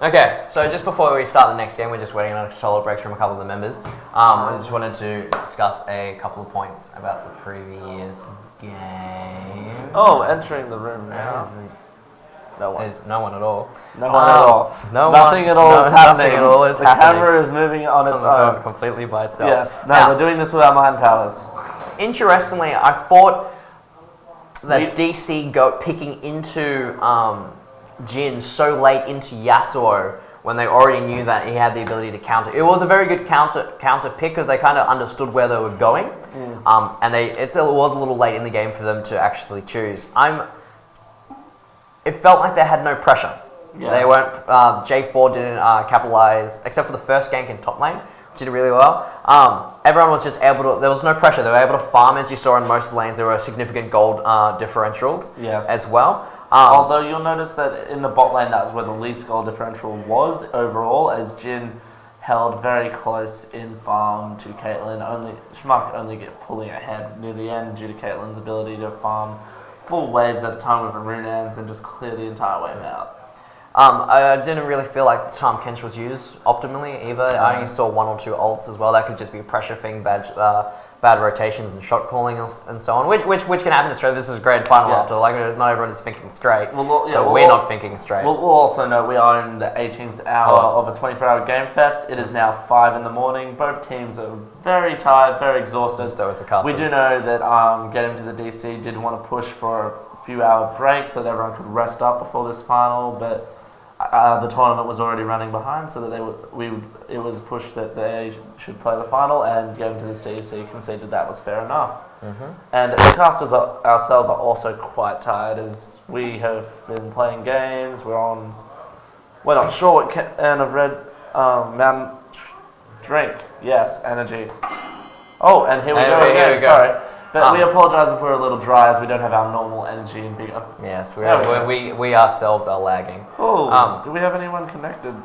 Okay, so just before we start the next game, we're just waiting on controller breaks from a couple of the members. I just wanted to discuss a couple of points about the previous game. Oh, entering the room now. No one. There's no one at all. No one at all. Nothing at all is happening. Nothing at all is the happening. camera is moving on its own. Completely by itself. Yes. No, we're doing this with our mind powers. Interestingly, I thought that DC picking into Jin so late into Yasuo when they already knew that he had the ability to counter. It was a very good counter pick because they kind of understood where they were going, and it was a little late in the game for them to actually choose. It felt like they had no pressure. Yeah. They weren't. J4 didn't capitalize except for the first gank in top lane, which did really well. Everyone was just able to. There was no pressure. They were able to farm, as you saw in most lanes. There were significant gold differentials as well. Although you'll notice that in the bot lane, that's where the least goal differential was overall, as Jin held very close in farm to Caitlyn. Schmuck only get pulling ahead near the end due to Caitlyn's ability to farm full waves at a time with a Runans and just clear the entire wave out. I didn't really feel like the time Kench was used optimally either. I only saw one or two ults as well. That could just be a pressure thing, bad rotations and shot calling and so on, which can happen in straight. This is great final after. Like, not everyone is thinking straight. We're not thinking straight. We'll also know we are in the 18th hour of a 24-hour GameFest. It is now 5 in the morning. Both teams are very tired, very exhausted. So is the casters. We do know that Getting to the DC did want to push for a few-hour break so that everyone could rest up before this final, but the tournament was already running behind, so that it was pushed that they should play the final, and Getting to the CEC conceded that was fair enough. And the casters ourselves are also quite tired, as we have been playing games. We're not sure what can of red mountain drink. Yes, energy. Oh, and here we go again. Sorry. But we apologise if we're a little dry, as we don't have our normal energy and vigor. Yes, we ourselves are lagging. Oh, do we have anyone connected?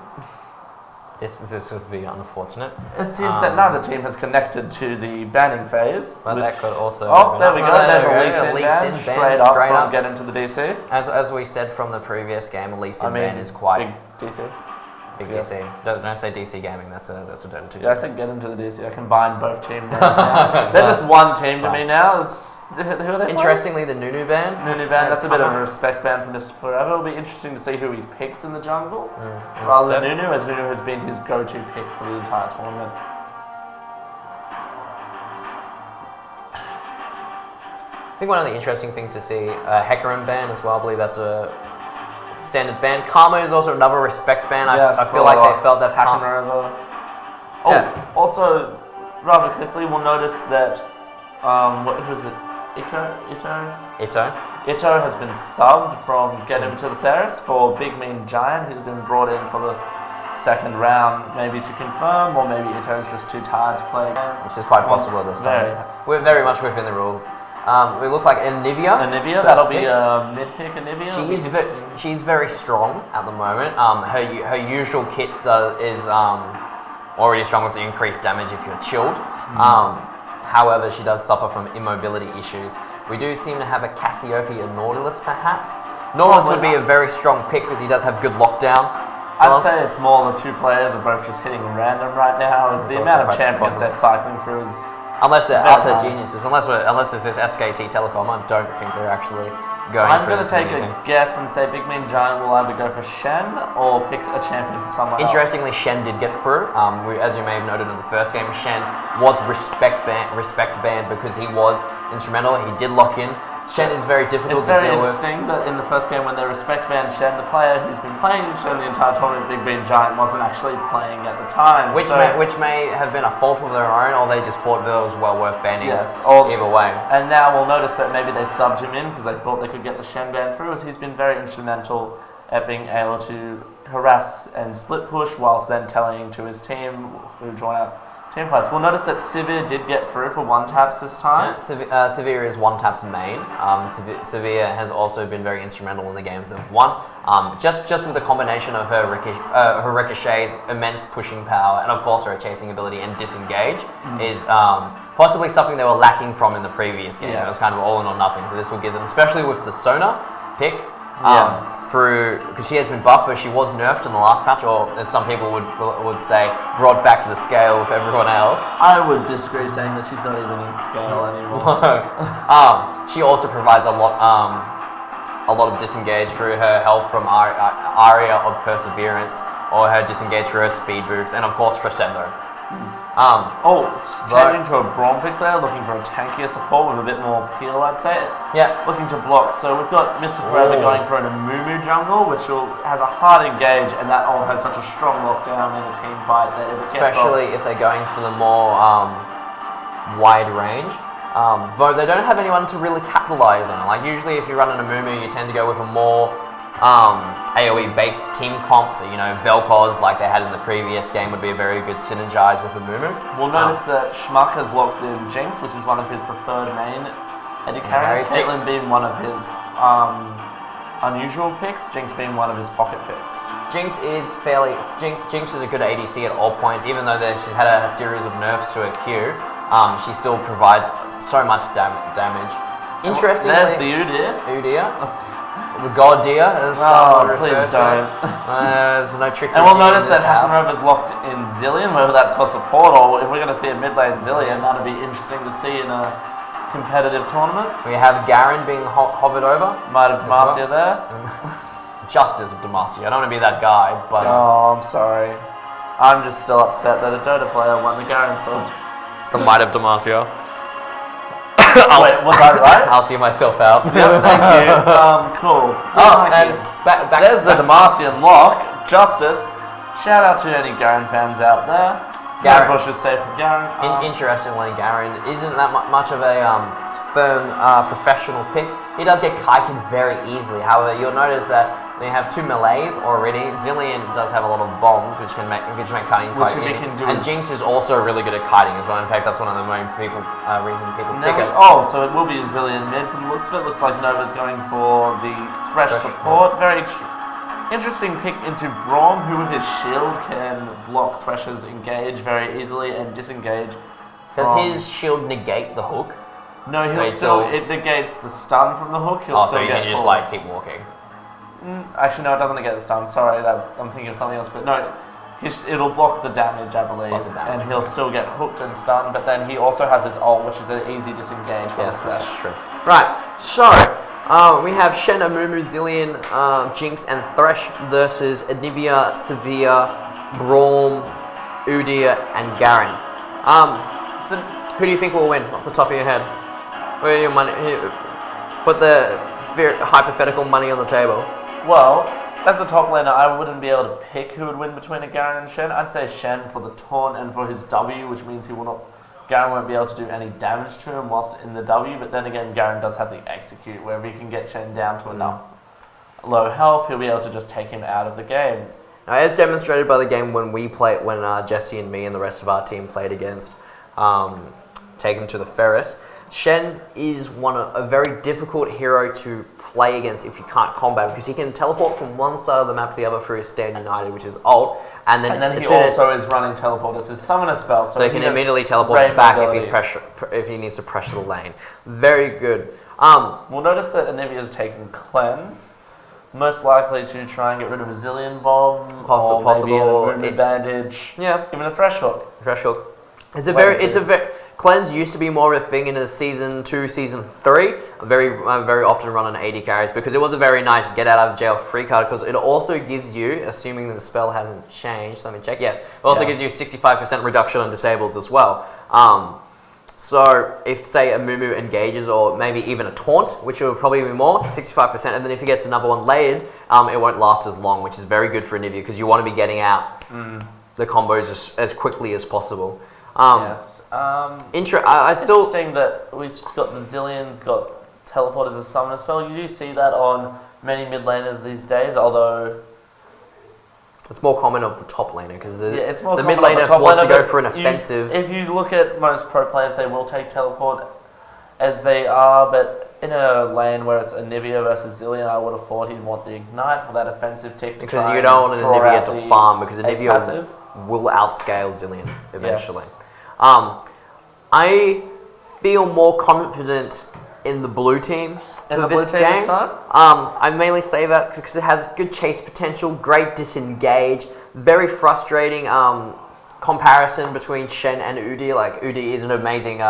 This would be unfortunate. It seems that neither team has connected to the banning phase. But that could also... Oh, there we go. There's a Lee Sin ban straight up from Get Into the DC. As we said from the previous game, a Lee Sin ban is quite... Big DC. Big DC. Don't say DC Gaming. That's a Dota 2. Yeah, I said Get Into the DC. I combined both team names now. They're just one team to me now. Who are they? Interestingly, the Nunu ban. That's a bit of a respect ban from Mr. Forever. It'll be interesting to see who he picks in the jungle. Rather than Nunu, as Nunu has been his go-to pick for the entire tournament. I think one of the interesting things to see, Hecarim ban as well. I believe that's a standard ban. Karma is also another respect ban. I feel like they felt that Karma. Also, rather quickly, we'll notice that who is it? Ito has been subbed from Get Him to the Terrace for Big Mean Giant, who's been brought in for the second round, maybe to confirm, or maybe Ito's just too tired to play again. Which is quite possible at this time. We're very much within the rules. We look like Anivia. That'll be a mid-pick Anivia. She's very strong at the moment. Her usual kit is already strong with the increased damage if you're chilled. However, she does suffer from immobility issues. We do seem to have a Cassiopeia Nautilus, perhaps. Nautilus would be a very strong pick because he does have good lockdown. I'd say it's more the two players are both just hitting random right now. As the amount of champions they're cycling through is... Unless they're utter geniuses, unless there's this SKT Telecom, I don't think they're actually going for I'm going to take a guess and say Big Mean Giant will either go for Shen or pick a champion for someone else. Interestingly, Shen did get through. As you may have noted in the first game, Shen was respect banned because he was instrumental. He did lock in. Shen is very difficult to deal with. It's very interesting that in the first game when they respect banned Shen, the player who's been playing Shen the entire tournament, Big Mean Giant, wasn't actually playing at the time. Which may have been a fault of their own, or they just thought that it was well worth banning. Either way. And now we'll notice that maybe they subbed him in because they thought they could get the Shen ban through, as he's been very instrumental at being able to harass and split push whilst then telling to his team who join out team fights. We'll notice that Sivir did get through for one taps this time. Yeah, Sivir is one tap's main. Sivir has also been very instrumental in the games they've won. Just with the combination of her ricochets, immense pushing power, and of course her chasing ability and disengage is possibly something they were lacking from in the previous game. It was kind of all in or nothing. So this will give them, especially with the Sona pick. through, because she has been buffed, but she was nerfed in the last patch, or as some people would say, brought back to the scale with everyone else. I would disagree, saying that she's not even in scale anymore. She also provides a lot of disengage through her health from Aria of Perseverance, or her disengage through her speed boots, and of course Crescendo. Changing to a Braum pick there, looking for a tankier support with a bit more peel, I'd say. Yeah. Looking to block. So we've got Mr. Forever going for an Amumu jungle, which has a hard engage, and that all has such a strong lockdown in a team fight that it gets especially if they're going for the more wide range. Though they don't have anyone to really capitalize on. Like usually if you run an Amumu, you tend to go with a more AoE based team comps, Vel'Koz like they had in the previous game would be a very good synergize with Amumu. We'll notice that Schmuck has locked in Jinx, which is one of his preferred main AD carries, Caitlyn being one of his unusual picks, Jinx being one of his pocket picks. Jinx is a good ADC at all points, even though she's had a series of nerfs to her Q, she still provides so much damage. Interestingly, there's the Udyr. The God deer, as please don't. There's no trick. And we'll notice that Hack'n'Rover's locked in Zillion, whether that's for support or if we're going to see a mid lane Zillion, that'd be interesting to see in a competitive tournament. We have Garen being hovered over. Might have Demacia there. Justice of Demacia. I don't want to be that guy, but... I'm sorry. I'm just still upset that a Dota player won the Garen sub. It's the might of Demacia. Wait, was I right? I'll see myself out. Yep, thank you. Cool. There's the Demacian lock. Justice. Shout out to any Garen fans out there. Garen Bush is safe from Garen. Interestingly, Garen isn't that much of a firm professional pick. He does get kited very easily. However, you'll notice that they have two melees already. Zillion does have a lot of bombs, which make kiting quite easy. And Jinx is also really good at kiting as well. In fact, that's one of the main reasons people pick it. So it will be a Zillion mid from the looks of it. Looks like Nova's going for the Thresh support. Very interesting pick into Braum, who with his shield can block Thresh's engage very easily and disengage. Does his shield negate the hook? No, it negates the stun from the hook. So you can just keep walking. Actually, no, it doesn't get the stun. Sorry, I'm thinking of something else. But no, it'll block the damage, I believe, and he'll still get hooked and stunned. But then he also has his ult, which is an easy disengage. Yes, that's true. Right, so we have Shen, Amumu, Zillion, Jinx, and Thresh versus Anivia, Severe, Braum, Udyr, and Garen. So who do you think will win off the top of your head? Where are your money? Put the hypothetical money on the table. Well, as a top laner, I wouldn't be able to pick who would win between a Garen and Shen. I'd say Shen for the taunt and for his W, which means Garen won't be able to do any damage to him whilst in the W, but then again, Garen does have the execute, where if he can get Shen down to enough low health, he'll be able to just take him out of the game. Now, as demonstrated by the game when Jesse and me and the rest of our team played against Take Him to the Ferris, Shen is a very difficult hero to play against if you can't combat, because he can teleport from one side of the map to the other through his Stand United, which is ult, and then he also is running teleport as his summoner spell, so he can immediately teleport back if he needs to pressure the lane. Very good. We'll notice that Anivia has taken Cleanse, most likely to try and get rid of a Zillion Bomb, or maybe a Bandage, even a Thresh Hook. Thresh Hook. Cleanse used to be more of a thing in Season 2, Season 3. Very often run on AD carries because it was a very nice get out of jail free card, because it also gives you, assuming that the spell hasn't changed, let me check, yes, it also gives you 65% reduction on disables as well. So if, say, a Mumu engages, or maybe even a taunt, which will probably be more, 65%, and then if he gets another one layered, it won't last as long, which is very good for Anivia, because you want to be getting out the combos as quickly as possible. Yes. Interesting that we've got the Zillion's got teleport as a summoner spell. You do see that on many mid laners these days, although it's more common of the top laner, because the mid laner wants to go for an offensive. If you look at most pro players, they will take teleport as they are, but in a lane where it's Anivia versus Zillion, I would have thought he'd want the ignite for that offensive tick. Because you don't want an Anivia to farm, because Anivia will outscale Zillion eventually. Yes. I feel more confident in the blue team in the this blue team game, this time? I mainly say that because it has good chase potential, great disengage, very frustrating comparison between Shen and Udi. Like Udi is an amazing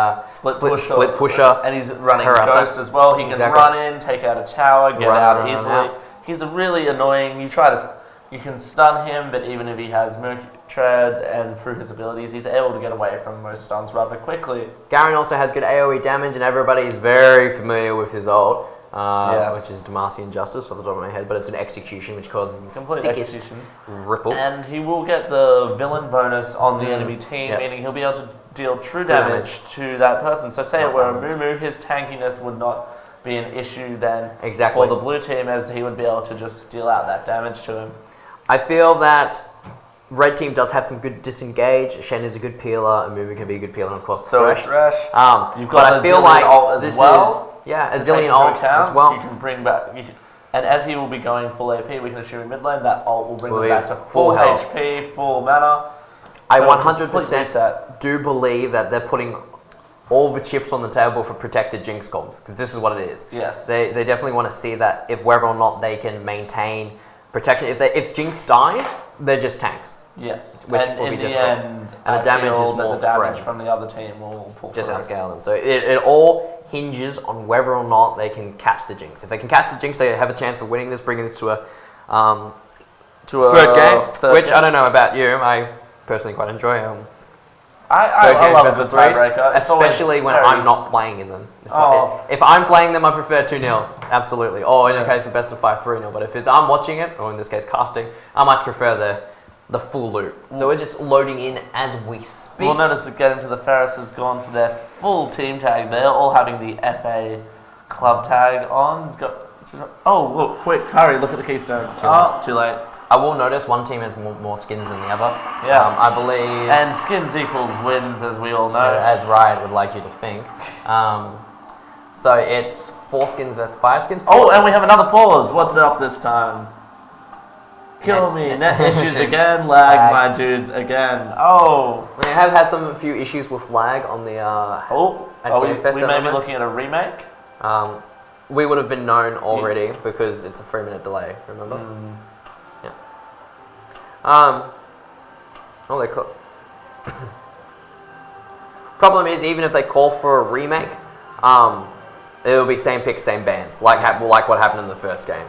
split pusher, and he's running harasser. Ghost as well. He can Exactly. run in, take out a tower, get out easily. out. He's a really annoying. You can stun him, but even if he has Merc treads and through his abilities, he's able to get away from most stuns rather quickly. Garen also has good AoE damage, and everybody is very familiar with his ult, which is Demacian Justice off the top of my head, but it's an execution which causes complete sickest execution. ripple. And he will get the villain bonus on the enemy team, meaning he'll be able to deal true damage to that person. So say it were a Moo, his tankiness would not be an issue then for the blue team, as he would be able to just deal out that damage to him. I feel that red team does have some good disengage. Shen is a good peeler, and Moo can be a good peeler, and of course Thresh. You've got but I feel like ult as well. a zillion ult as well. You can bring back, and as he will be going full AP, we can assume in mid lane that ult will bring him back to full HP, full mana. I 100% do believe that they're putting all the chips on the table for protected Jinx comms, because this is what it is. Yes. They definitely want to see that if whether or not they can maintain protection. If Jinx dies, they're just tanks. Yes. Which and will in be the difficult. end, And the damage is more the damage spread. from the other team will pull Just through. outscale them. So it all hinges on whether or not they can catch the Jinx. If they can catch the Jinx, they have a chance of winning this, bringing this to a third game, which I don't know about you. I personally quite enjoy. I love the tiebreaker, especially when I'm not playing in them. If I'm playing them, I prefer 2-0, absolutely. Or in the case of best of 5, 3-0. But if I'm watching it, or in this case casting, I much prefer the full loop. So we're just loading in as we speak. We'll notice that Get Into the Ferris has gone for their full team tag. They're all having the FA club tag on. Oh, look, quick, hurry, look at the keystones. Too late. I will notice one team has more skins than the other. Yeah. I believe. And skins equals wins, as we all know. As Riot would like you to think. So it's 4 skins versus 5 skins. Oh, and we have another pause. What's up this time? Kill me. Net issues again. Lag, my dudes, again. Oh. We have had a few issues with lag on the GameFest. We may be looking at a remake. We would have been known already because it's a 3-minute delay, remember? They call. Problem is, even if they call for a remake, it'll be same picks, same bands, like what happened in the first game.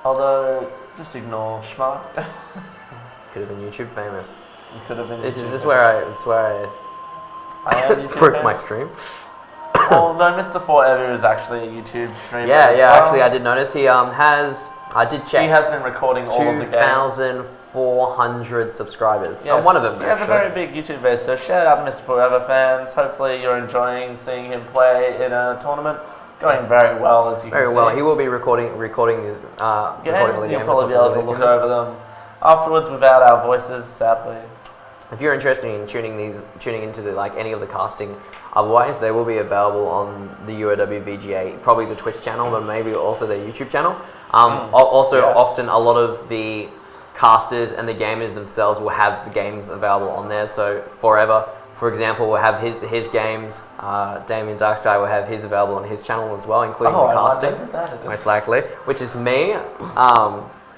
Although, just ignore Schmark. Could have been YouTube famous. Could have been. This is where I broke my stream. Well, no, Mr. Forever is actually a YouTube streamer. Actually, I did notice he has. I did check. He has been recording all of the games. 2,400 subscribers. Yes. I'm one of them. He has a very big YouTube base, so shout out Mr. Forever fans. Hopefully you're enjoying seeing him play in a tournament. Going very well, as you can see. Very well. He will be recording these games. games. You'll probably be able to look over them afterwards without our voices, sadly. If you're interested in tuning into any of the casting, otherwise they will be available on the UOW VGA, probably the Twitch channel, but maybe also their YouTube channel. Often a lot of the casters and the gamers themselves will have the games available on there. So Forever, for example, will have his games. Damien Darksky will have his available on his channel as well, including the casting, most likely, which is me.